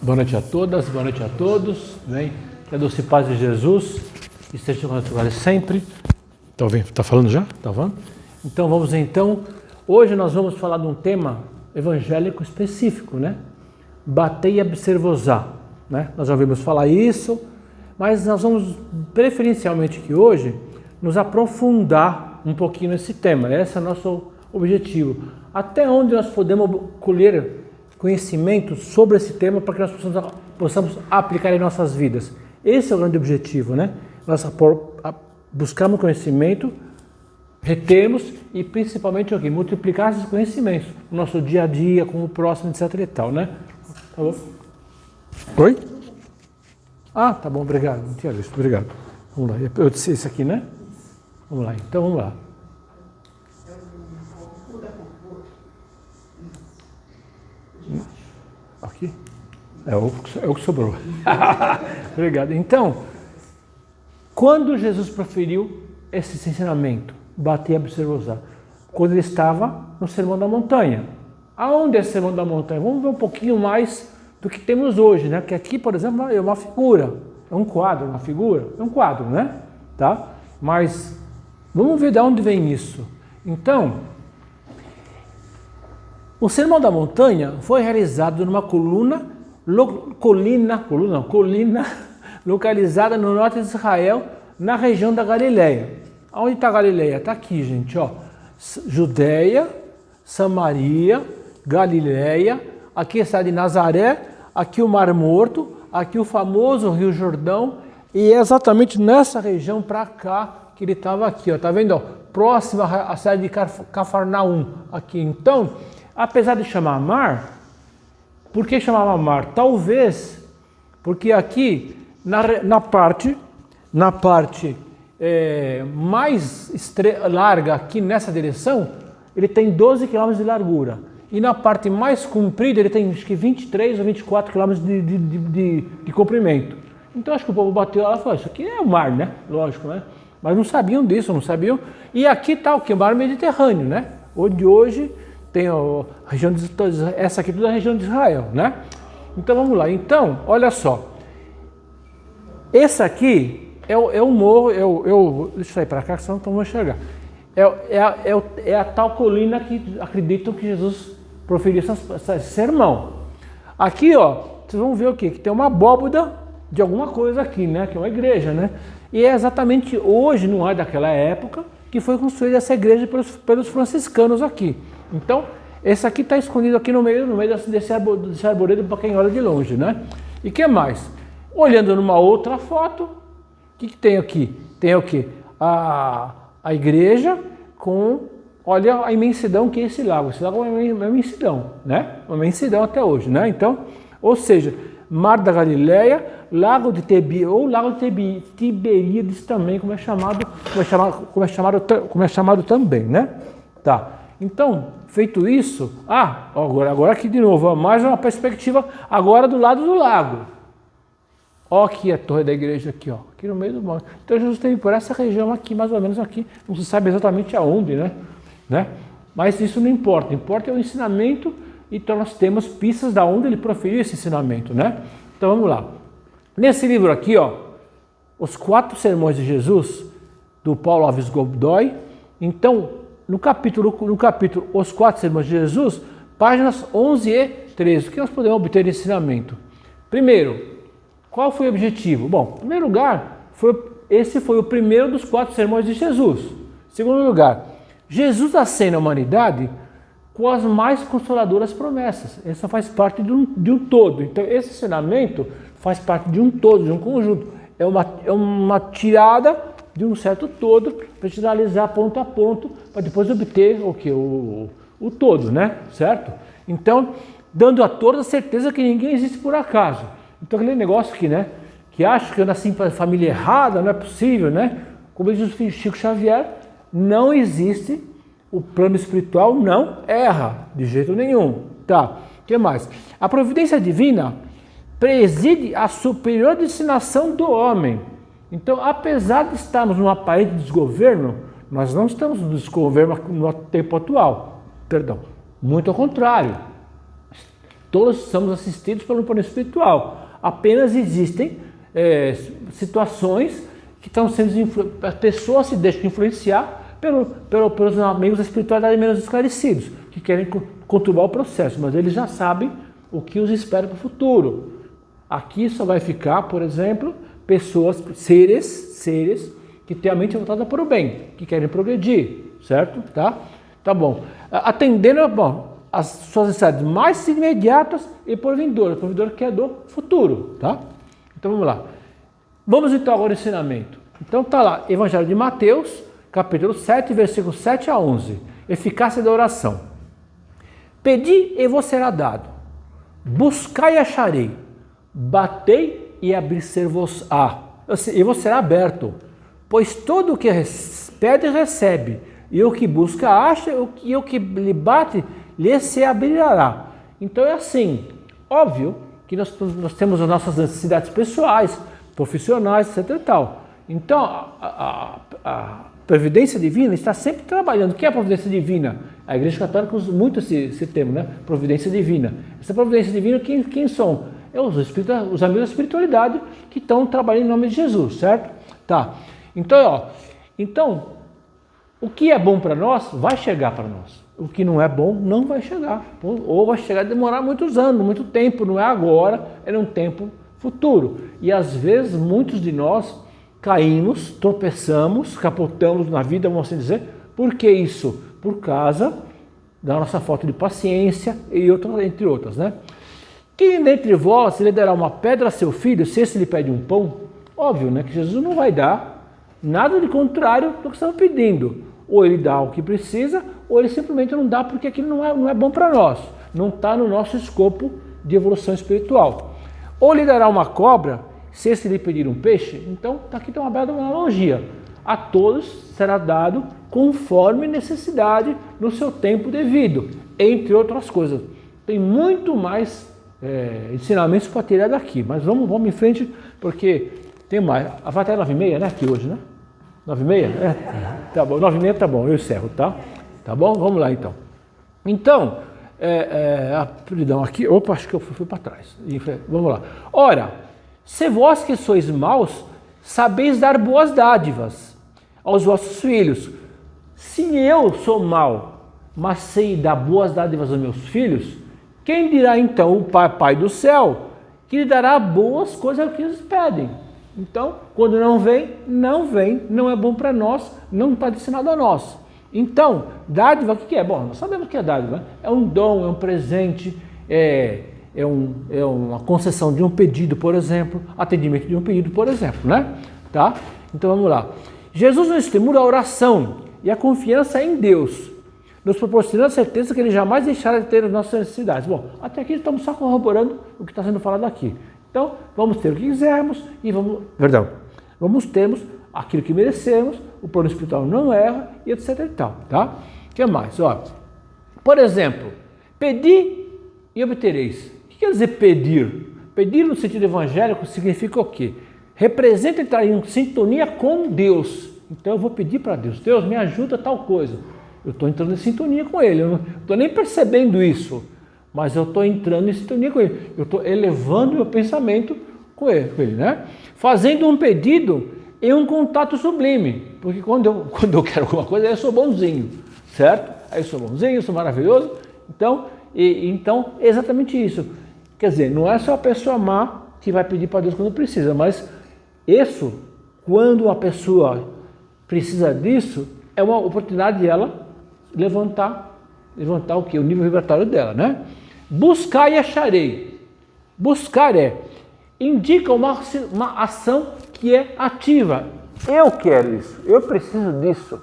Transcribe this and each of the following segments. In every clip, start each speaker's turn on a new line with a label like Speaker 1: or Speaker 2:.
Speaker 1: Boa noite a todas, boa noite a todos. Bem, que a doce paz de Jesus esteja com nós sempre. Está falando já? Está falando? Então vamos hoje nós vamos falar de um tema evangélico específico, né? Batei e observosar, né? Nós já ouvimos falar isso, mas nós vamos preferencialmente aqui hoje nos aprofundar um pouquinho nesse tema. Esse é o nosso objetivo. Até onde nós podemos colher conhecimento sobre esse tema para que nós possamos aplicar em nossas vidas. Esse é o grande objetivo, né? Nós buscarmos conhecimento, retermos e principalmente multiplicar esses conhecimentos no nosso dia a dia, com o próximo, etc e tal, né? Tá bom? Oi? Ah, tá bom, obrigado. Não tinha visto, obrigado. Vamos lá, eu disse isso aqui, né? Vamos lá, então vamos lá. Aqui? É o que sobrou. Obrigado. Então, quando Jesus proferiu esse ensinamento, bater e observar, quando ele estava no Sermão da Montanha. Aonde é o Sermão da Montanha? Vamos ver um pouquinho mais do que temos hoje, né? Que aqui, por exemplo, é uma figura, é um quadro, uma figura, é um quadro, né? Tá? Mas vamos ver de onde vem isso. Então, o Sermão da Montanha foi realizado numa colina localizada no norte de Israel, na região da Galileia. Onde está a Galileia? Está aqui, gente, ó. Judeia, Samaria, Galileia, aqui a cidade de Nazaré, aqui o Mar Morto, aqui o famoso Rio Jordão, e é exatamente nessa região para cá que ele estava aqui, ó. Tá vendo? Ó? Próxima à cidade de Cafarnaum, aqui. Então, apesar de chamar mar, por que chamava mar? Talvez porque aqui na parte mais larga aqui nessa direção, ele tem 12 km de largura. E na parte mais comprida ele tem acho que 23 ou 24 km de comprimento. Então acho que o povo bateu lá e falou, isso aqui é o mar, né? Lógico, né? Mas não sabiam disso, não sabiam. E aqui está o que? O mar Mediterrâneo, né? Onde hoje tem a região essa aqui toda a região de Israel, né? Então vamos lá. Então, olha só. Esse aqui é o morro, deixa eu sair para cá, senão não vou enxergar. É a tal colina que acreditam que Jesus proferiu esse sermão. Aqui, ó, vocês vão ver o quê? Que tem uma abóboda de alguma coisa aqui, né? Que é uma igreja, né? E é exatamente hoje, não é daquela época, que foi construída essa igreja pelos franciscanos aqui. Então, esse aqui está escondido aqui no meio desse arvoredo para quem olha de longe, né? E que mais? Olhando numa outra foto, o que tem aqui? Tem o quê? A igreja com, olha a imensidão que é esse lago. Esse lago é uma imensidão, né? Uma imensidão até hoje, né? Então, ou seja, Mar da Galileia, Lago de Tiberíades também, como é chamado também, né? Tá. Então, feito isso, agora aqui de novo, mais uma perspectiva agora do lado do lago. Ó, aqui a torre da igreja aqui, ó, aqui no meio do mar. Então Jesus esteve por essa região aqui, mais ou menos aqui, não se sabe exatamente aonde, né? Mas isso não importa, importa é o ensinamento, então nós temos pistas da onde ele proferiu esse ensinamento, né? Então vamos lá. Nesse livro aqui, ó, os 4 sermões de Jesus, do Paulo Alves Godoy. Então, no capítulo Os 4 sermões de Jesus, páginas 11 e 13, o que nós podemos obter de ensinamento? Primeiro, qual foi o objetivo? Bom, em primeiro lugar, esse foi o primeiro dos 4 sermões de Jesus. Em segundo lugar, Jesus acena a humanidade com as mais consoladoras promessas. Essa faz parte de um todo. Então, esse ensinamento faz parte de um todo, de um conjunto. É uma tirada de um certo todo para te analisar ponto a ponto, para depois obter o que? O todo, né? Certo? Então, dando a todos a certeza que ninguém existe por acaso. Então, aquele negócio que, né? Que acha que eu nasci para família errada, não é possível, né? Como diz o Chico Xavier, não existe, o plano espiritual não erra, de jeito nenhum. Tá, o que mais? A providência divina preside a superior destinação do homem. Então, apesar de estarmos num aparente desgoverno, nós não estamos no desgoverno no tempo atual. Perdão, muito ao contrário. Todos somos assistidos pelo plano espiritual. Apenas existem situações que estão sendo... As pessoas se deixam influenciar pelos amigos da espiritualidade menos esclarecidos, que querem conturbar o processo, mas eles já sabem o que os espera para o futuro. Aqui só vai ficar, por exemplo, pessoas, seres que têm a mente voltada para o bem, que querem progredir, certo? Tá bom. Atendendo as suas necessidades mais imediatas e por vindoura que é do futuro, tá? Então vamos lá. Vamos então agora ao ensinamento. Então tá lá, Evangelho de Mateus, capítulo 7, versículos 7 a 11. Eficácia da oração. Pedi e vos será dado. Buscai e acharei. Batei e abrir-se-vos-á. E vos será aberto. Pois todo o que pede recebe, e o que busca acha, e o que lhe bate lhe se abrirá. Então é assim, óbvio que nós temos as nossas necessidades pessoais, profissionais, etc. e tal. Então a providência divina está sempre trabalhando. O que é a providência divina? A Igreja Católica usa muito esse termo, né? Providência divina. Essa providência divina, quem são? Os amigos da espiritualidade que estão trabalhando em nome de Jesus, certo? Tá. Então, o que é bom para nós, vai chegar para nós. O que não é bom, não vai chegar. Ou vai chegar a demorar muitos anos, muito tempo. Não é agora, é num tempo futuro. E às vezes, muitos de nós caímos, tropeçamos, capotamos na vida, vamos assim dizer. Por que isso? Por causa da nossa falta de paciência e entre outras, né? Quem dentre vós lhe dará uma pedra a seu filho, se esse lhe pede um pão? Óbvio, né? Que Jesus não vai dar nada de contrário do que estamos pedindo. Ou ele dá o que precisa, ou ele simplesmente não dá porque aquilo não é bom para nós. Não está no nosso escopo de evolução espiritual. Ou lhe dará uma cobra, se esse lhe pedir um peixe. Então, aqui tem uma bela analogia. A todos será dado conforme necessidade no seu tempo devido, entre outras coisas. Tem muito mais ensinamentos para tirar daqui, mas vamos em frente, porque tem mais. Vai até 9h30, né? Aqui hoje, né? 9h30? Tá bom, 9h30 tá bom, eu encerro, tá? Tá bom? Vamos lá então. Então, perdão, aqui, acho que eu fui para trás. Vamos lá. Ora, se vós que sois maus, sabeis dar boas dádivas aos vossos filhos. Se eu sou mau, mas sei dar boas dádivas aos meus filhos, quem dirá então o Pai do céu, que lhe dará boas coisas ao que eles pedem? Então, quando não vem, não é bom para nós, não está destinado a nós. Então, dádiva, o que é? Bom, nós sabemos o que é dádiva, né? É um dom, é um presente, é uma concessão de um pedido, por exemplo, atendimento de um pedido, por exemplo, né? Tá? Então vamos lá. Jesus nos estimula a oração e a confiança em Deus, nos proporcionando a certeza que Ele jamais deixará de ter as nossas necessidades. Bom, até aqui estamos só corroborando o que está sendo falado aqui. Então, vamos ter o que quisermos e vamos termos aquilo que merecemos, o plano espiritual não erra e etc e tal, tá? O que mais? Ó, por exemplo, pedi e obtereis. O que quer dizer pedir? Pedir no sentido evangélico significa o quê? Representa entrar em sintonia com Deus. Então eu vou pedir para Deus, Deus me ajuda a tal coisa. Eu estou entrando em sintonia com Ele, eu não estou nem percebendo isso, mas eu estou entrando em sintonia com Ele. Eu estou elevando meu pensamento com ele, né? Fazendo um pedido em um contato sublime, porque quando eu quero alguma coisa, eu sou bonzinho, certo? Aí eu sou bonzinho, eu sou maravilhoso. Então, é exatamente isso. Quer dizer, não é só a pessoa má que vai pedir para Deus quando precisa, mas isso, quando a pessoa precisa disso, é uma oportunidade de ela levantar o quê? O nível vibratório dela, né? Buscar e acharei. Buscar indica uma ação que é ativa. Eu quero isso, eu preciso disso.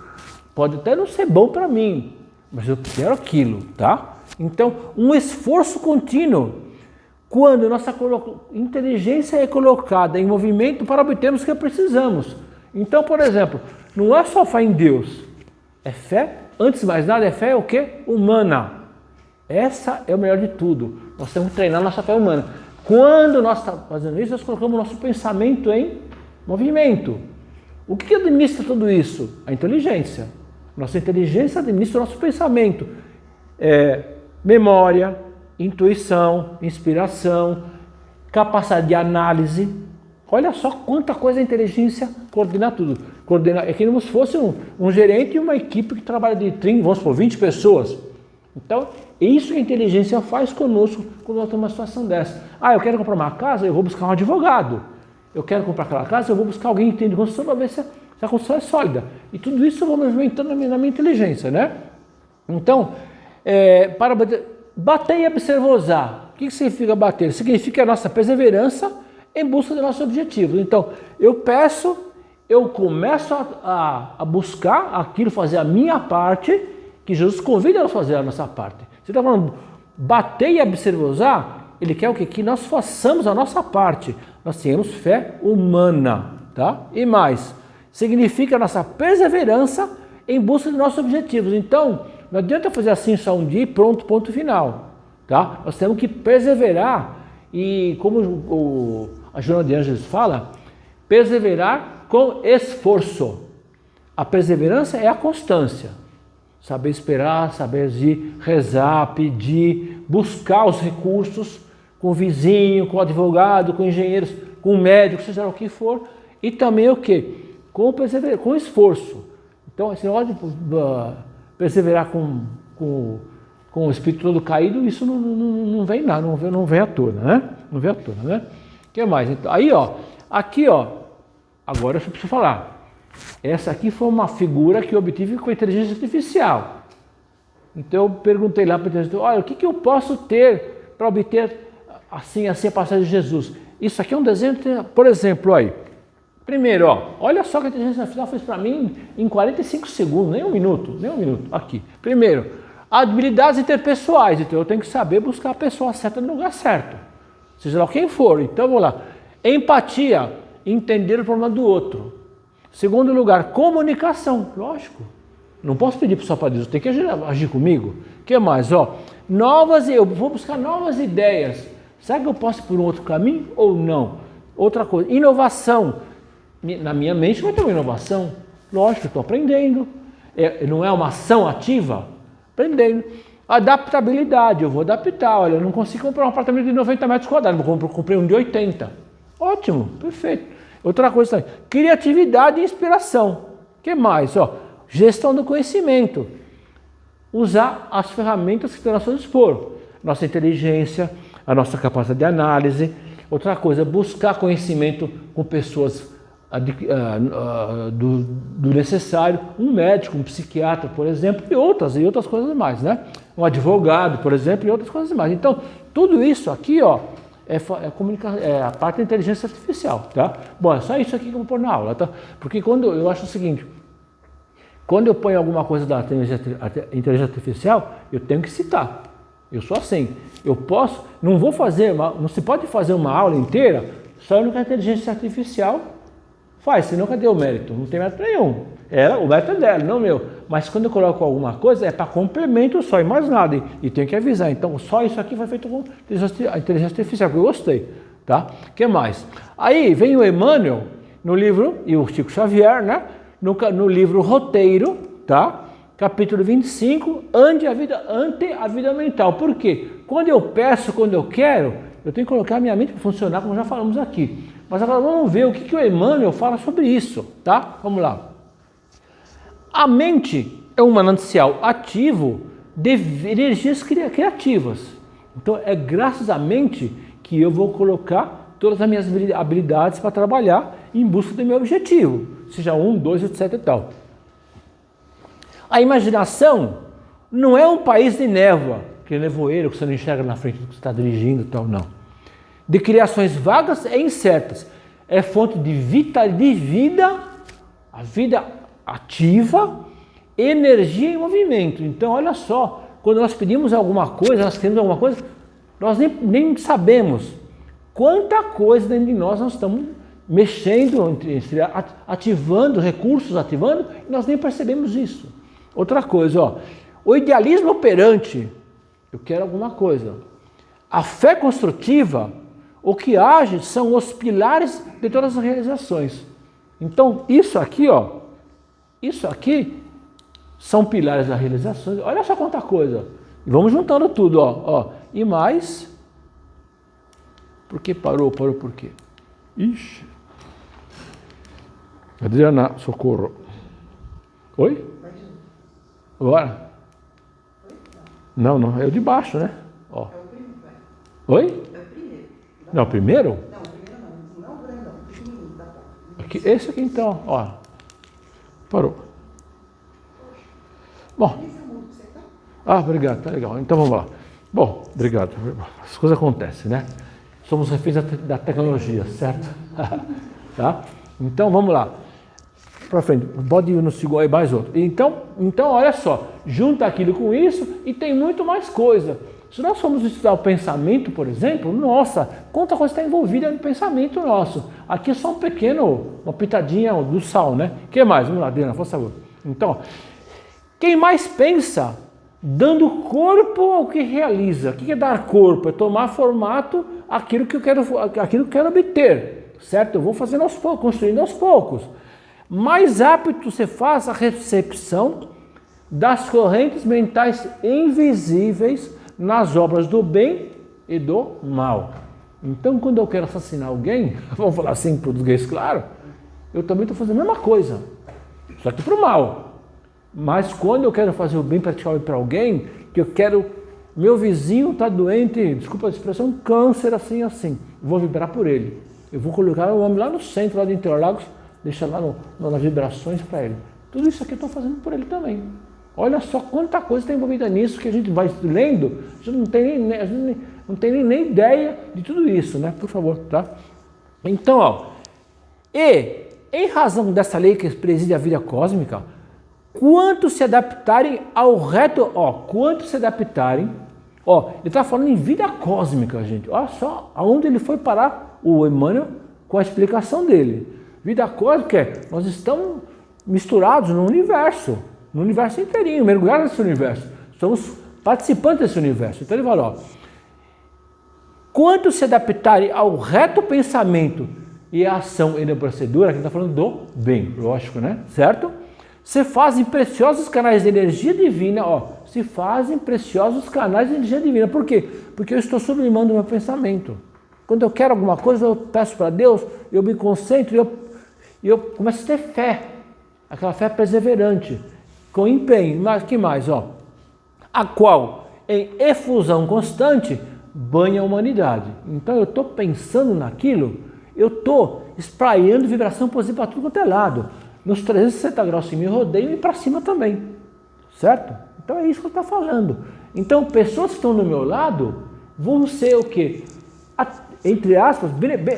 Speaker 1: Pode até não ser bom para mim, mas eu quero aquilo, tá? Então, um esforço contínuo, quando nossa inteligência é colocada em movimento para obtermos o que precisamos. Então, por exemplo, não é só fé em Deus, é fé, antes de mais nada, é fé o quê? Humana. Essa é o melhor de tudo. Nós temos que treinar nossa fé humana. Quando nós estamos fazendo isso, nós colocamos nosso pensamento em movimento. O que administra tudo isso? A inteligência. Nossa inteligência administra o nosso pensamento. memória, intuição, inspiração, capacidade de análise. Olha só quanta coisa a inteligência coordena tudo. É como se fosse um gerente e uma equipe que trabalha de 30, vamos supor, 20 pessoas. Então, é isso que a inteligência faz conosco quando nós temos uma situação dessa. Eu quero comprar uma casa, eu vou buscar um advogado. Eu quero comprar aquela casa, eu vou buscar alguém que entende de construção para ver se a construção é sólida. E tudo isso eu vou movimentando na minha inteligência, né? Então, para bater e observar. O que significa bater? Significa a nossa perseverança em busca dos nossos objetivos. Então, eu começo a buscar aquilo, fazer a minha parte, que Jesus convida a fazer a nossa parte. Você está falando, bater e observar, ele quer o quê? Que nós façamos a nossa parte. Nós tenhamos fé humana, tá? E mais, significa a nossa perseverança em busca dos nossos objetivos. Então, não adianta fazer assim só um dia e pronto, ponto final, tá? Nós temos que perseverar e, como a Joana de Ângeles fala, perseverar com esforço. A perseverança é a constância. Saber esperar, saber agir, rezar, pedir, buscar os recursos com o vizinho, com o advogado, com engenheiros, com o médico, seja o que for. E também o quê? Com esforço. Então, esse negócio de perseverar com o espírito todo caído, isso não vem nada, não vem à tona, né? Não vem à tona, né? O que mais? Então, aí, aqui, agora eu preciso falar. Essa aqui foi uma figura que eu obtive com a inteligência artificial. Então eu perguntei lá para a inteligência artificial, olha, o que eu posso ter para obter assim a passagem de Jesus? Isso aqui é um desenho, por exemplo, aí. Primeiro, olha só que a inteligência artificial fez para mim em 45 segundos, nem um minuto, aqui. Primeiro, habilidades interpessoais, então eu tenho que saber buscar a pessoa certa no lugar certo, seja lá quem for. Então vamos lá. Empatia, entender o problema do outro. Segundo lugar, comunicação, lógico. Não posso pedir só para Deus, tem que agir comigo. O que mais? Eu vou buscar novas ideias. Será que eu posso ir por um outro caminho ou não? Outra coisa, inovação. Na minha mente vai ter uma inovação. Lógico, eu estou aprendendo. Não é uma ação ativa? Aprendendo. Adaptabilidade, eu vou adaptar. Olha, eu não consigo comprar um apartamento de 90 metros quadrados, comprei um de 80. Ótimo, perfeito. Outra coisa também, criatividade e inspiração. O que mais? Gestão do conhecimento. Usar as ferramentas que estão a nosso dispor. Nossa inteligência, a nossa capacidade de análise. Outra coisa, buscar conhecimento com pessoas do necessário. Um médico, um psiquiatra, por exemplo, e outras coisas mais, né? Um advogado, por exemplo, e outras coisas mais. Então, tudo isso aqui, é a parte da inteligência artificial, tá? Bom, é só isso aqui que eu vou pôr na aula, tá? Porque quando eu acho o seguinte, quando eu ponho alguma coisa da inteligência artificial, eu tenho que citar. Eu sou assim. Não se pode fazer uma aula inteira só no que a inteligência artificial faz, senão cadê o mérito? Não tem mérito nenhum. O mérito é dela, não meu. Mas quando eu coloco alguma coisa, é para complemento só e mais nada. E tenho que avisar. Então, só isso aqui foi feito com a inteligência artificial, que eu gostei. Tá? O que mais? Aí vem o Emmanuel no livro, e o Chico Xavier, né? No livro Roteiro, tá? Capítulo 25, ante a vida mental. Por quê? Quando eu peço, quando eu quero, eu tenho que colocar a minha mente para funcionar, como já falamos aqui. Mas agora vamos ver o que o Emmanuel fala sobre isso, tá? Vamos lá. A mente é um manancial ativo de energias criativas. Então é graças à mente que eu vou colocar todas as minhas habilidades para trabalhar em busca do meu objetivo, seja 1, 2, etc e tal. A imaginação não é um país de névoa, que é nevoeiro, que você não enxerga na frente do que você está dirigindo e tal, não. De criações vagas e incertas. É fonte de vida, a vida ativa, energia e movimento. Então, olha só, quando nós pedimos alguma coisa, nós queremos alguma coisa, nós nem sabemos quanta coisa dentro de nós estamos mexendo, ativando recursos, e nós nem percebemos isso. Outra coisa, o idealismo operante, eu quero alguma coisa. A fé construtiva, o que age são os pilares de todas as realizações. Então, isso aqui são pilares das realizações. Olha só quanta coisa. E vamos juntando tudo, ó. E mais... Por que parou? Parou por quê? Ixi. Adriana, socorro. Oi? Agora? Não, é o de baixo, né? Ó. Oi? Não, o primeiro? Não, o primeiro não o grandão, o pequenininho da porta. Esse aqui então, ó. Parou. Bom. Obrigado, tá legal. Então vamos lá. Bom, obrigado. As coisas acontecem, né? Somos reféns da tecnologia, certo? Tá? Então vamos lá. Para frente, pode ir no segundo aí mais outro. Então, olha só, junta aquilo com isso e tem muito mais coisa. Se nós formos estudar o pensamento, por exemplo, nossa, quanta coisa está envolvida no pensamento nosso. Aqui é só uma pitadinha do sal, né? O que mais? Vamos lá, Adriana, por favor. Então, quem mais pensa, dando corpo ao que realiza. O que é dar corpo? É tomar formato aquilo que eu quero obter, certo? Eu vou fazendo aos poucos, construindo aos poucos. Mais apto você faz a recepção das correntes mentais invisíveis nas obras do bem e do mal. Então, quando eu quero assassinar alguém, vamos falar assim em português claro, eu também estou fazendo a mesma coisa, só que para o mal. Mas quando eu quero fazer o bem, praticar o bem para alguém, que eu quero, meu vizinho está doente, desculpa a expressão, câncer assim, vou vibrar por ele. Eu vou colocar o homem lá no centro, lá de Interlagos, deixar lá nas vibrações para ele. Tudo isso aqui eu estou fazendo por ele também. Olha só quanta coisa está envolvida nisso que a gente vai lendo, a gente não tem nem ideia de tudo isso, né? Por favor, tá? Então, e em razão dessa lei que preside a vida cósmica, quanto se adaptarem ao reto, ele está falando em vida cósmica, gente. Olha só aonde ele foi parar, o Emmanuel, com a explicação dele. Vida cósmica nós estamos misturados no universo inteirinho, mergulhados nesse universo. Somos participantes desse universo. Então ele fala, quanto se adaptarem ao reto pensamento e a ação e a procedura, aqui está falando do bem, lógico, né? Certo? Se fazem preciosos canais de energia divina, se fazem preciosos canais de energia divina. Por quê? Porque eu estou sublimando o meu pensamento. Quando eu quero alguma coisa, eu peço para Deus, eu me concentro e eu começo a ter fé, aquela fé perseverante, com empenho. Mas que mais? A qual, em efusão constante, banha a humanidade. Então eu estou pensando naquilo, eu estou espraiando vibração positiva para tudo quanto é lado. Nos 360 graus me rodeio e para cima também, certo? Então é isso que eu estou falando. Então pessoas que estão do meu lado vão ser o quê? Entre aspas,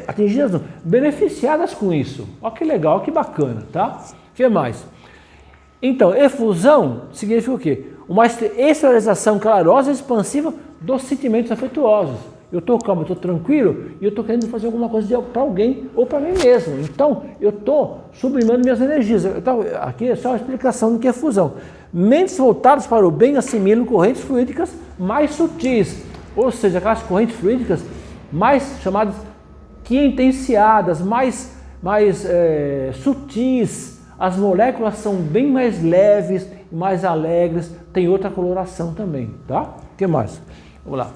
Speaker 1: atingidas, beneficiadas com isso. Olha que legal, que bacana, tá? O que mais? Então, efusão significa o quê? Uma exteriorização clarosa e expansiva dos sentimentos afetuosos. Eu estou calmo, eu estou tranquilo e eu estou querendo fazer alguma coisa para alguém ou para mim mesmo. Então, eu estou sublimando minhas energias. Então, aqui é só a explicação do que é fusão. Mentes voltadas para o bem assimilam correntes fluídicas mais sutis, ou seja, aquelas correntes fluídicas mais chamadas quintenciadas, mais sutis. As moléculas são bem mais leves, mais alegres, tem outra coloração também, tá? O que mais? Vamos lá.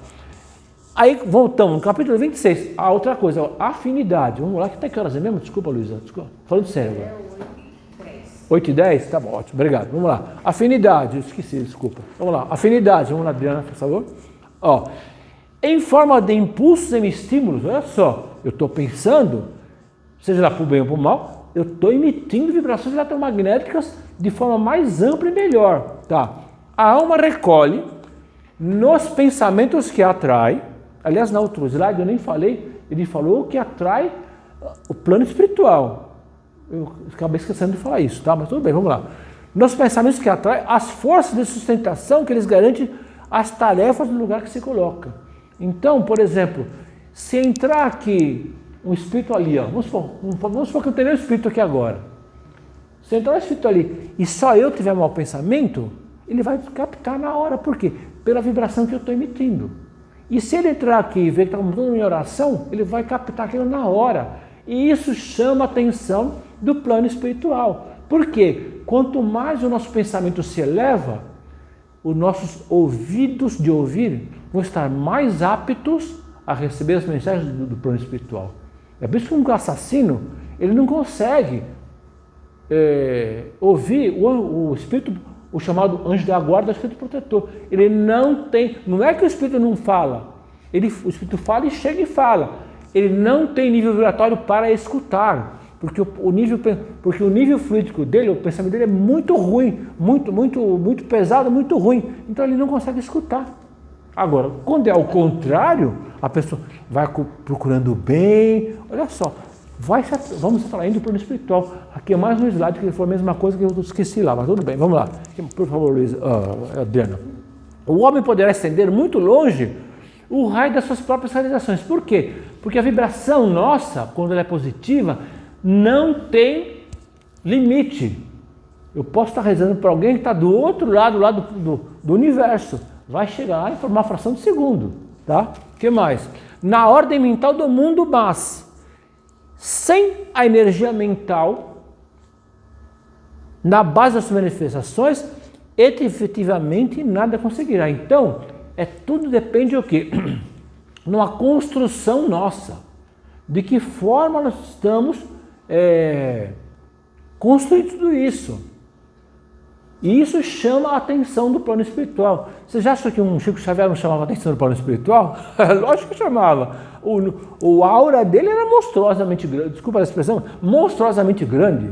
Speaker 1: Aí voltamos no capítulo 26, a outra coisa, afinidade. Vamos lá, que até que horas é mesmo? Desculpa, Luísa, falando sério agora. 8h10? Tá bom, ótimo, obrigado. Vamos lá. Afinidade, eu esqueci, desculpa. Vamos lá, afinidade, vamos lá, Adriana, por favor. Em forma de impulsos e estímulos, olha só, eu estou pensando, seja lá para o bem ou para o mal, eu estou emitindo vibrações eletromagnéticas de forma mais ampla e melhor, tá? A alma recolhe nos pensamentos que atrai, aliás, na outro slide eu nem falei, ele falou que atrai o plano espiritual. Eu acabei esquecendo de falar isso, tá? Mas tudo bem, vamos lá. Nos pensamentos que atrai as forças de sustentação que eles garantem as tarefas no lugar que se coloca. Então, por exemplo, se entrar aqui um espírito ali, vamos supor que eu tenho um espírito aqui agora. Se entrar um espírito ali e só eu tiver mau pensamento, ele vai captar na hora. Por quê? Pela vibração que eu estou emitindo. E se ele entrar aqui e ver que está mudando minha oração, ele vai captar aquilo na hora. E isso chama a atenção do plano espiritual. Por quê? Quanto mais o nosso pensamento se eleva, os nossos ouvidos de ouvir vão estar mais aptos a receber as mensagens do plano espiritual. É por isso que um assassino, ele não consegue ouvir o espírito, o chamado anjo da guarda, o espírito protetor. Ele não tem, não é que o espírito não fala, o espírito fala e chega e fala. Ele não tem nível vibratório para escutar, porque o nível fluídico dele, o pensamento dele é muito ruim, muito pesado, muito ruim. Então ele não consegue escutar. Agora, quando é ao contrário, a pessoa vai procurando o bem. Olha só, vamos atraindo para o plano espiritual. Aqui é mais um slide que foi a mesma coisa que eu esqueci lá, mas tudo bem, vamos lá. Por favor, Luiz, Adriano. O homem poderá estender muito longe o raio das suas próprias realizações. Por quê? Porque a vibração nossa, quando ela é positiva, não tem limite. Eu posso estar rezando para alguém que está do outro lado do universo. Vai chegar lá em uma fração de segundo. Tá? O que mais? Na ordem mental do mundo, mas sem a energia mental, na base das manifestações, efetivamente nada conseguirá. Então, tudo depende do quê? Numa construção nossa. De que forma nós estamos construindo tudo isso. E isso chama a atenção do plano espiritual. Você já achou que um Chico Xavier não chamava a atenção do plano espiritual? Lógico que chamava. O aura dele era monstruosamente grande. Desculpa a expressão, monstruosamente grande.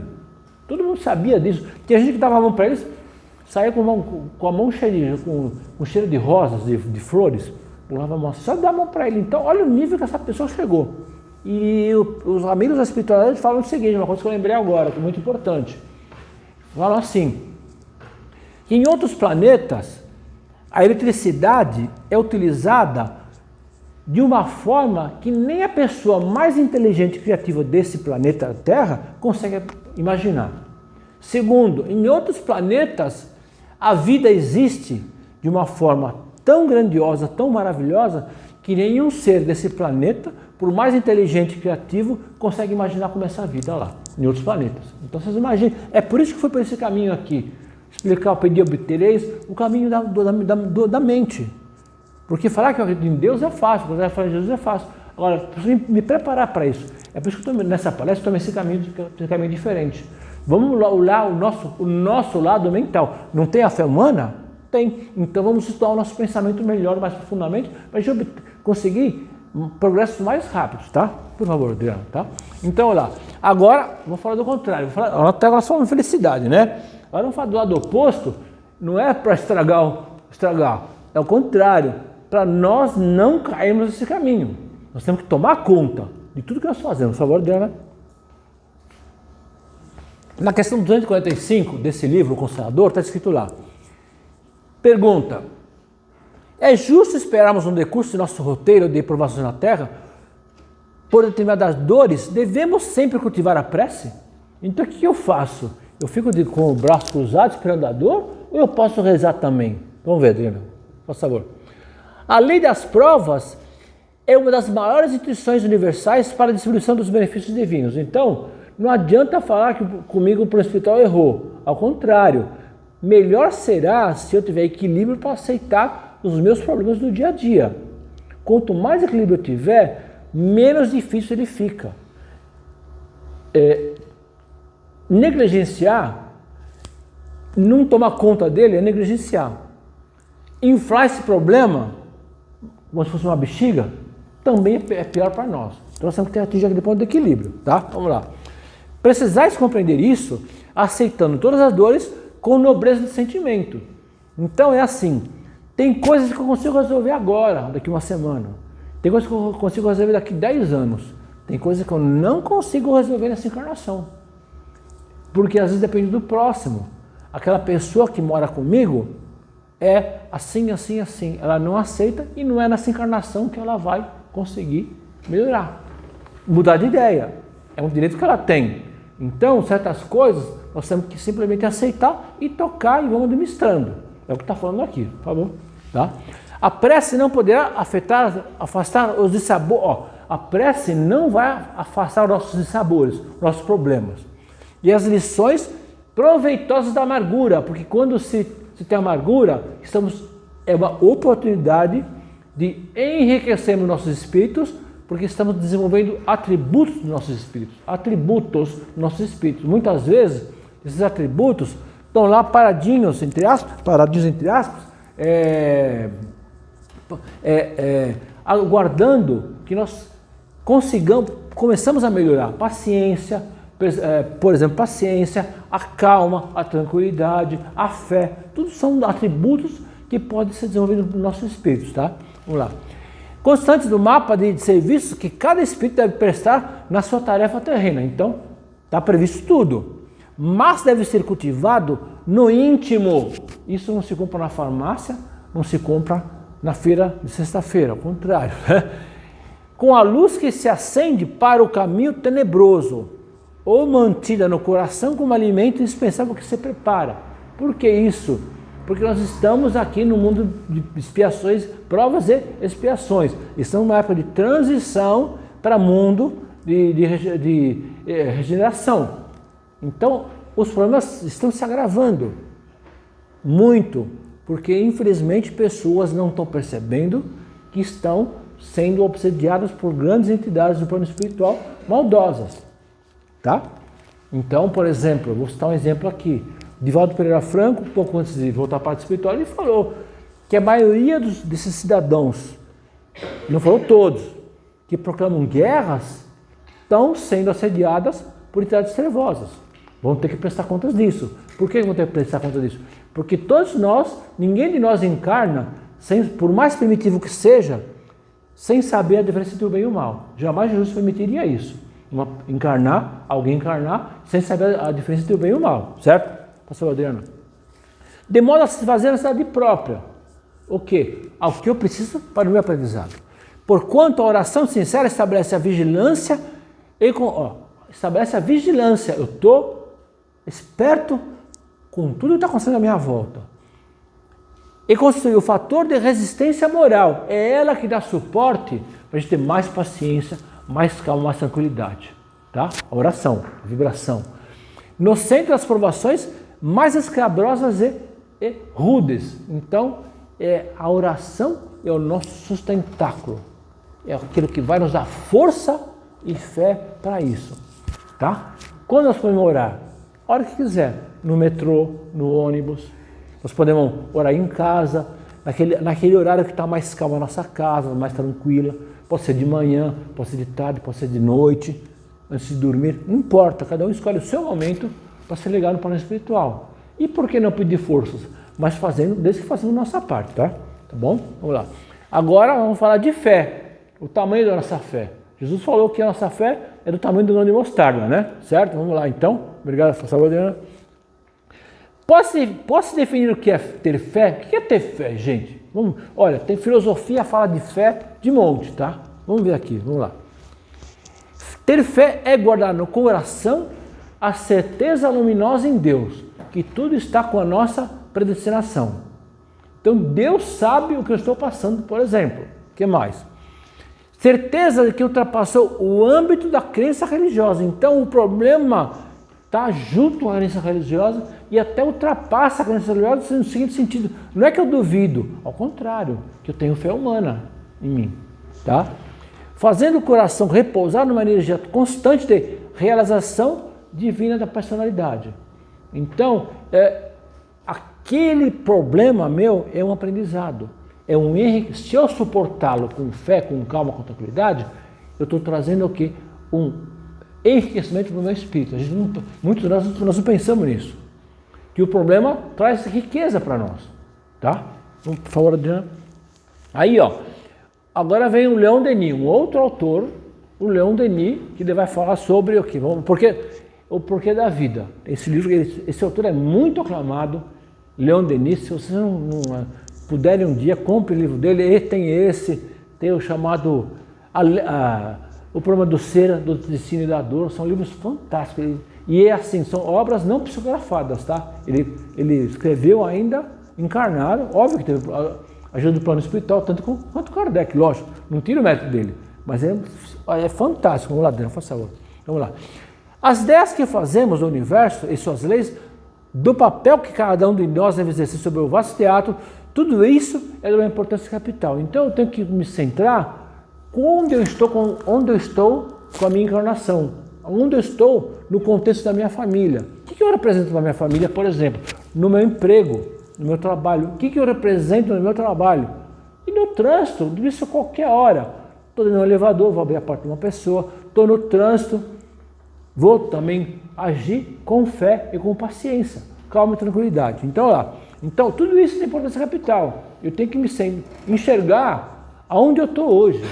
Speaker 1: Todo mundo sabia disso. Tinha gente que dava a mão para eles, saía com a mão cheia com cheiro de rosas, de flores. Pulava a mão, só dá a mão para ele. Então, olha o nível que essa pessoa chegou. E os amigos da espiritualidade falam o seguinte, uma coisa que eu lembrei agora, que é muito importante. Falam assim, que em outros planetas, a eletricidade é utilizada de uma forma que nem a pessoa mais inteligente e criativa desse planeta Terra consegue imaginar. Segundo, em outros planetas, a vida existe de uma forma tão grandiosa, tão maravilhosa, que nenhum ser desse planeta, por mais inteligente e criativo, consegue imaginar como é essa vida lá, em outros planetas. Então vocês imaginem, é por isso que foi por esse caminho aqui, explicar o pedi obtereis, o caminho da mente. Porque falar que eu acredito em Deus é fácil, falar em Jesus é fácil. Agora, preciso me preparar para isso. É por isso que nessa palestra eu tomei esse caminho diferente. Vamos olhar o nosso lado mental. Não tem a fé humana? Tem. Então vamos estudar o nosso pensamento melhor, mais profundamente, para a gente conseguir progressos mais rápidos, tá? Por favor, Adriano, tá? Então, olha lá. Agora, vou falar do contrário. Até agora só uma felicidade, né? Agora vamos falar do lado oposto. Não é para estragar. É o contrário. Para nós não cairmos nesse caminho. Nós temos que tomar conta de tudo que nós fazemos. Por favor, Adriano. Na questão 245 desse livro, O Consolador, está escrito lá. Pergunta: é justo esperarmos um decurso de nosso roteiro de provações na Terra? Por determinadas dores, devemos sempre cultivar a prece? Então o que eu faço? Eu fico com o braço cruzado esperando a dor? Ou eu posso rezar também? Vamos ver, Adriano, por favor. A lei das provas é uma das maiores instituições universais para a distribuição dos benefícios divinos. Então, não adianta falar que comigo o plano espiritual errou. Ao contrário, melhor será se eu tiver equilíbrio para aceitar os meus problemas do dia a dia. Quanto mais equilíbrio eu tiver, menos difícil ele fica. Negligenciar, não tomar conta dele é negligenciar. Inflar esse problema, como se fosse uma bexiga, também é pior para nós. Então nós temos que atingir aquele ponto de equilíbrio, tá? Vamos lá. Precisais compreender isso, aceitando todas as dores com nobreza de sentimento. Então é assim, tem coisas que eu consigo resolver agora, daqui uma semana. Tem coisas que eu consigo resolver daqui 10 anos. Tem coisas que eu não consigo resolver nessa encarnação. Porque às vezes depende do próximo. Aquela pessoa que mora comigo é assim, assim, assim. Ela não aceita e não é nessa encarnação que ela vai conseguir melhorar. Mudar de ideia. É um direito que ela tem. Então, certas coisas nós temos que simplesmente aceitar e tocar e vamos administrando. É o que está falando aqui, por favor. Tá? A prece não poderá afastar os dissabores. A prece não vai afastar os nossos dissabores, nossos problemas. E as lições proveitosas da amargura, porque quando se se tem amargura, é uma oportunidade de enriquecermos nossos espíritos, porque estamos desenvolvendo atributos dos nossos espíritos. Atributos dos nossos espíritos. Muitas vezes, esses atributos estão lá paradinhos, entre aspas, aguardando que nós começamos a melhorar. Paciência, por exemplo, paciência, a calma, a tranquilidade, a fé. Tudo são atributos que podem ser desenvolvidos nos nossos espíritos, tá? Vamos lá. Constantes do mapa de serviços que cada espírito deve prestar na sua tarefa terrena. Então, está previsto tudo. Mas deve ser cultivado no íntimo. Isso não se compra na farmácia, não se compra na feira de sexta-feira, ao contrário. Com a luz que se acende para o caminho tenebroso, ou mantida no coração como alimento indispensável que se prepara. Por que isso? Porque nós estamos aqui no mundo de expiações, provas e expiações. Estamos numa época de transição para mundo de regeneração. Então, os problemas estão se agravando muito, porque infelizmente pessoas não estão percebendo que estão sendo obsediadas por grandes entidades do plano espiritual maldosas, tá? Então, por exemplo, eu vou citar um exemplo aqui. Divaldo Pereira Franco, pouco antes de voltar à parte espiritual, ele falou que a maioria desses cidadãos, não falou todos, que proclamam guerras, estão sendo assediadas por entidades trevosas. Vão ter que prestar contas disso. Por que vão ter que prestar contas disso? Porque todos nós, ninguém de nós encarna, por mais primitivo que seja, sem saber a diferença entre o bem e o mal. Jamais Jesus permitiria isso. Alguém encarnar, sem saber a diferença entre o bem e o mal. Certo? Pastor Adriano. De modo a se fazer a necessidade própria. O quê? Ao que eu preciso para o meu aprendizado. Porquanto a oração sincera estabelece a vigilância estabelece a vigilância. Eu estou esperto com tudo que está acontecendo à minha volta. E constitui o fator de resistência moral. É ela que dá suporte para a gente ter mais paciência, mais calma, mais tranquilidade. Tá? A oração, a vibração. No centro das provações mais escabrosas e rudes. Então, a oração é o nosso sustentáculo. É aquilo que vai nos dar força e fé para isso. Tá? Quando nós podemos orar? A hora que quiser. No metrô, no ônibus. Nós podemos orar em casa, naquele horário que está mais calma a nossa casa, mais tranquila. Pode ser de manhã, pode ser de tarde, pode ser de noite, antes de dormir. Não importa, cada um escolhe o seu momento para se ligar no plano espiritual. E por que não pedir forças? Mas desde que façamos nossa parte, tá? Tá bom? Vamos lá. Agora vamos falar de fé, o tamanho da nossa fé. Jesus falou que a nossa fé é do tamanho do grão de mostarda, né? Certo? Vamos lá então. Obrigado, pastor Adriana. Posso definir o que é ter fé? O que é ter fé, gente? Olha, tem filosofia, fala de fé de monte, tá? Vamos ver aqui, vamos lá. Ter fé é guardar no coração a certeza luminosa em Deus, que tudo está com a nossa predestinação. Então Deus sabe o que eu estou passando, por exemplo. O que mais? Certeza de que ultrapassou o âmbito da crença religiosa. Então o problema está junto à crença religiosa e até ultrapassa a crença religiosa no seguinte sentido. Não é que eu duvido, ao contrário, que eu tenho fé humana em mim. Tá? Fazendo o coração repousar numa energia constante de realização divina da personalidade. Então, aquele problema meu é um aprendizado. É um erro. Se eu suportá-lo com fé, com calma, com tranquilidade, eu estou trazendo o quê? Um enriquecimento para o meu espírito. Muitos de nós não pensamos nisso. Que o problema traz riqueza para nós. Tá? Por favor, Adriana. Aí, ó. Agora vem o Leon Denis, um outro autor, o Leon Denis, que ele vai falar sobre o porquê da vida. Esse livro, esse autor é muito aclamado, Leon Denis. Se vocês não puderem um dia, compre o livro dele. Ele tem o chamado O Problema do Ser, do Destino e da Dor. São livros fantásticos. E assim, são obras não psicografadas, tá? Ele escreveu ainda encarnado, óbvio que teve ajuda do plano espiritual, tanto quanto Kardec, lógico. Não tira o mérito dele, mas é fantástico. Vamos lá, Adriano, por favor. Vamos lá. As ideias que fazemos do universo e suas leis do papel que cada um de nós deve exercer sobre o vasto teatro, tudo isso é de uma importância capital. Então eu tenho que me centrar onde eu estou com a minha encarnação, onde eu estou no contexto da minha família. O que eu represento na minha família, por exemplo, no meu emprego, no meu trabalho? O que eu represento no meu trabalho? E no trânsito, isso a qualquer hora. Estou no elevador, vou abrir a porta de uma pessoa, estou no trânsito, vou também agir com fé e com paciência, calma e tranquilidade. Então tudo isso tem importância capital. Eu tenho que me enxergar aonde eu estou hoje,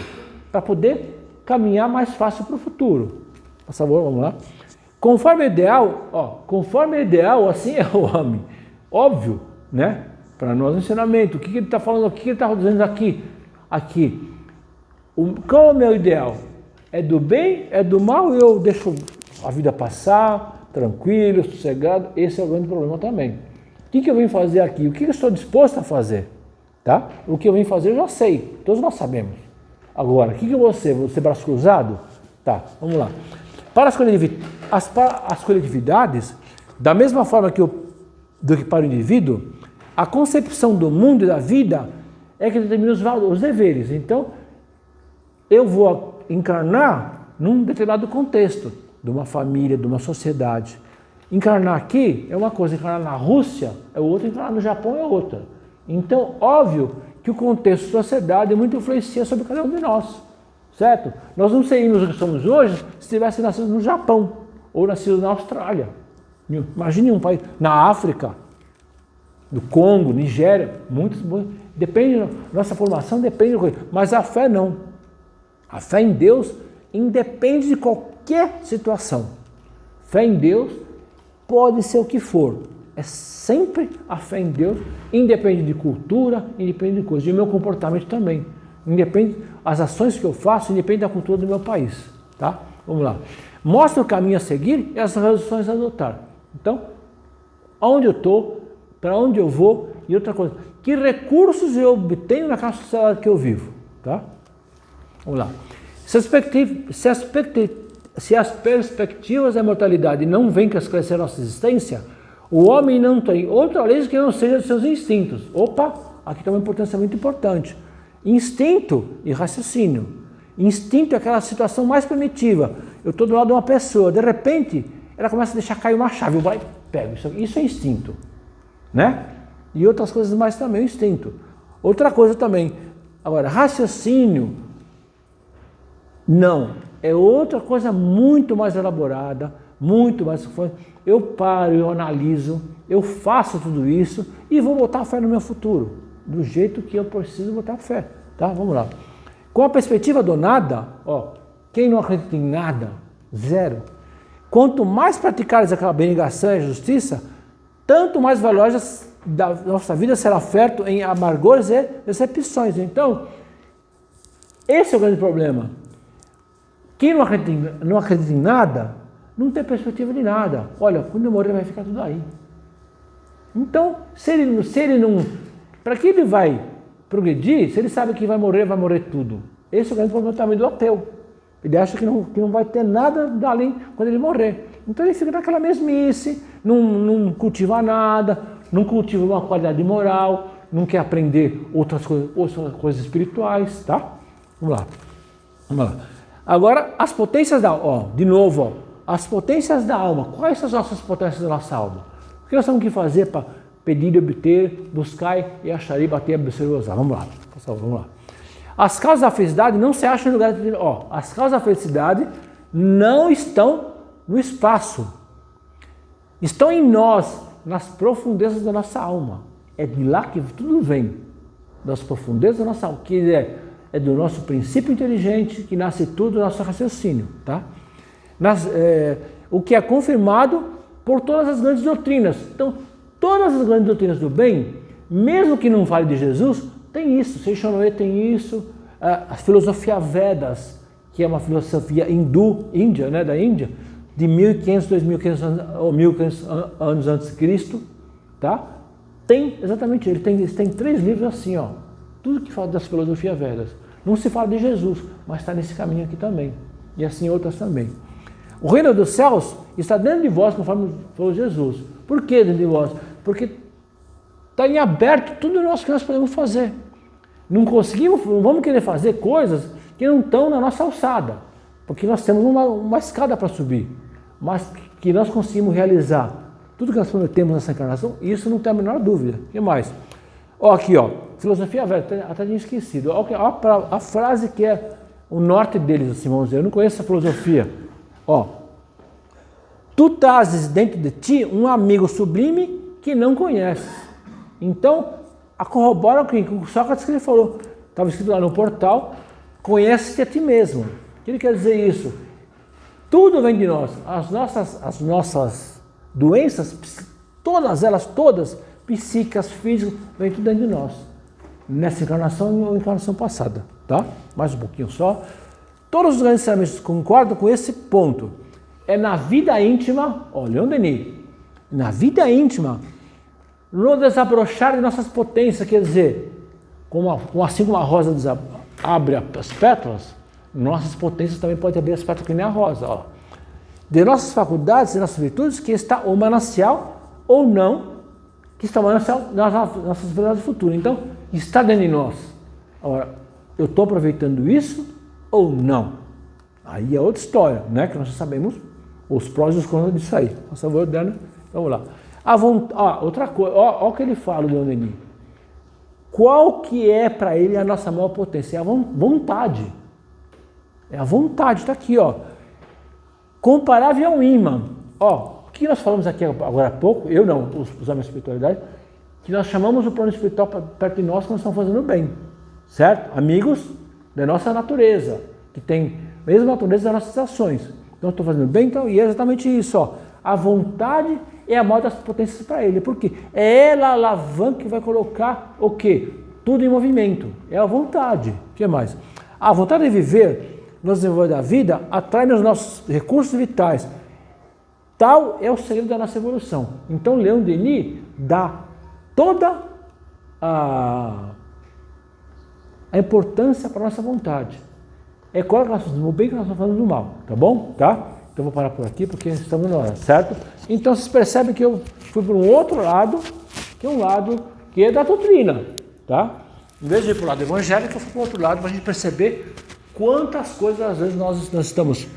Speaker 1: para poder caminhar mais fácil para o futuro. Por favor, vamos lá. Conforme o ideal, assim é o homem. Óbvio, né? Para nós, ensinamento. O que ele está falando aqui? O que ele está dizendo aqui? Qual é o meu ideal? É do bem? É do mal? Eu deixo a vida passar, tranquilo, sossegado? Esse é o grande problema também. O que eu vim fazer aqui? O que eu estou disposto a fazer? Tá? O que eu vim fazer eu já sei. Todos nós sabemos. Agora, o que eu vou ser? Vou ser braço cruzado? Tá, vamos lá. Para as coletividades, da mesma forma do que para o indivíduo, a concepção do mundo e da vida é que determina os deveres. Então, eu vou encarnar num determinado contexto, de uma família, de uma sociedade. Encarnar aqui é uma coisa, encarnar na Rússia é outra, encarnar no Japão é outra. Então, óbvio que o contexto da sociedade muito influencia sobre cada um de nós, certo? Nós não seríamos o que somos hoje se tivesse nascido no Japão ou nascido na Austrália. Imagine um país, na África, no Congo, Nigéria, depende, nossa formação depende de coisa, mas a fé não. A fé em Deus independe de qualquer situação. Fé em Deus pode ser o que for. É sempre a fé em Deus, independe de cultura, independe de coisa, de meu comportamento também. Independe, as ações que eu faço, independe da cultura do meu país. Tá? Vamos lá. Mostra o caminho a seguir e as resoluções a adotar. Então, onde eu estou, para onde eu vou e outra coisa. Que recursos eu obtenho naquela sociedade que eu vivo. Tá? Vamos lá. Se as perspectivas da imortalidade não vêm para esclarecer a nossa existência, o homem não tem outra lei que não seja dos seus instintos. Opa, aqui tem uma importância muito importante. Instinto e raciocínio. Instinto é aquela situação mais primitiva. Eu estou do lado de uma pessoa, de repente, ela começa a deixar cair uma chave, eu vou e pego. Isso é instinto, né? E outras coisas mais também, instinto. Outra coisa também. Agora, raciocínio, não. É outra coisa muito mais elaborada, muito mais... Eu paro, eu analiso, eu faço tudo isso e vou botar fé no meu futuro, do jeito que eu preciso botar fé, tá? Vamos lá. Com a perspectiva do nada, quem não acredita em nada, zero. Quanto mais praticares aquela abnegação e a justiça, tanto mais valiosa da nossa vida será fértil em amargores e decepções. Então, esse é o grande problema. Quem não acredita em nada, não tem perspectiva de nada. Olha, quando eu morrer vai ficar tudo aí. Então, se ele não... Para que ele vai progredir, se ele sabe que vai morrer tudo? Esse é o grande problema também do ateu. Ele acha que não vai ter nada dali quando ele morrer. Então ele fica naquela mesmice, não cultiva nada, não cultiva uma qualidade moral, não quer aprender outras coisas espirituais, tá? Vamos lá. Agora, as potências da alma, de novo, as potências da alma. Quais são as nossas potências da nossa alma? O que nós temos que fazer para pedir e obter, buscar e achar e bater e observar? Vamos lá, pessoal, vamos lá. As causas da felicidade não se acham em lugar de... as causas da felicidade não estão no espaço. Estão em nós, nas profundezas da nossa alma. É de lá que tudo vem. Das profundezas da nossa alma, que é do nosso princípio inteligente, que nasce tudo do nosso raciocínio, tá? O que é confirmado por todas as grandes doutrinas. Então, todas as grandes doutrinas do bem, mesmo que não fale de Jesus, tem isso. Seixonoe tem isso. A filosofia Vedas, que é uma filosofia índia, né, da Índia, de 1500, 2500 ou 1500 anos antes de Cristo, tá? Tem exatamente, ele tem 3 livros assim, tudo que fala das filosofias Vedas. Não se fala de Jesus, mas está nesse caminho aqui também. E assim outras também. O reino dos céus está dentro de vós, conforme falou Jesus. Por que dentro de nós? Porque está em aberto tudo que nós podemos fazer. Não vamos querer fazer coisas que não estão na nossa alçada, porque nós temos uma escada para subir, mas que nós conseguimos realizar tudo que nós prometemos nessa encarnação, isso não tem a menor dúvida. O que mais? Aqui, filosofia velha, até tinha esquecido. A frase que é o norte deles, assim, vamos dizer. Eu não conheço essa filosofia. Tu trazes dentro de ti um amigo sublime que não conheces. Então, corrobora o que o Sócrates que ele falou. Estava escrito lá no portal, conhece-te a ti mesmo. O que ele quer dizer isso? Tudo vem de nós. As nossas doenças, todas, psíquicas, físicas, vem tudo dentro de nós. Nessa encarnação e encarnação passada, tá? Mais um pouquinho só. Todos os grandes ensinamentos concordam com esse ponto. É na vida íntima, Leon Denis, na vida íntima, no desabrochar de nossas potências, quer dizer, assim como a rosa abre as pétalas, nossas potências também podem abrir as pétalas que nem a rosa, De nossas faculdades e nossas virtudes, que está o manancial ou não, que está o manancial das nossas verdades futuras. Então, está dentro de nós. Agora, eu estou aproveitando isso ou não? Aí é outra história, né? Que nós já sabemos os prós e os contras disso aí. Nossa, vamos lá. Outra coisa, olha o que ele fala, Leon Denis. Qual que é para ele a nossa maior potência? É a vontade. É a vontade, está aqui, Comparável ao ímã. O que nós falamos aqui agora há pouco, eu não, os homens de espiritualidade, que nós chamamos o plano espiritual perto de nós quando estamos fazendo bem, certo? Amigos da nossa natureza, que tem a mesma natureza das nossas ações. Então, eu estou fazendo bem, e é exatamente isso, A vontade é a maior das potências para ele. Por quê? É ela a alavanca que vai colocar o quê? Tudo em movimento. É a vontade. O que mais? A vontade de viver no desenvolvimento da vida atrai nos nossos recursos vitais. Tal é o segredo da nossa evolução. Então, Leon Denis dá toda a importância para a nossa vontade. É claro que nós fazemos o bem que nós estamos fazendo o mal, tá bom? Tá? Então, vou parar por aqui porque estamos na hora, certo? Então, vocês percebem que eu fui para um outro lado, que é um lado que é da doutrina, tá? Em vez de ir para o lado evangélico, eu fui para o outro lado para a gente perceber quantas coisas, às vezes, nós estamos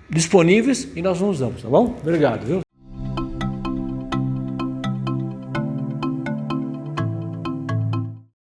Speaker 1: disponíveis e nós não usamos, tá bom? Obrigado, viu?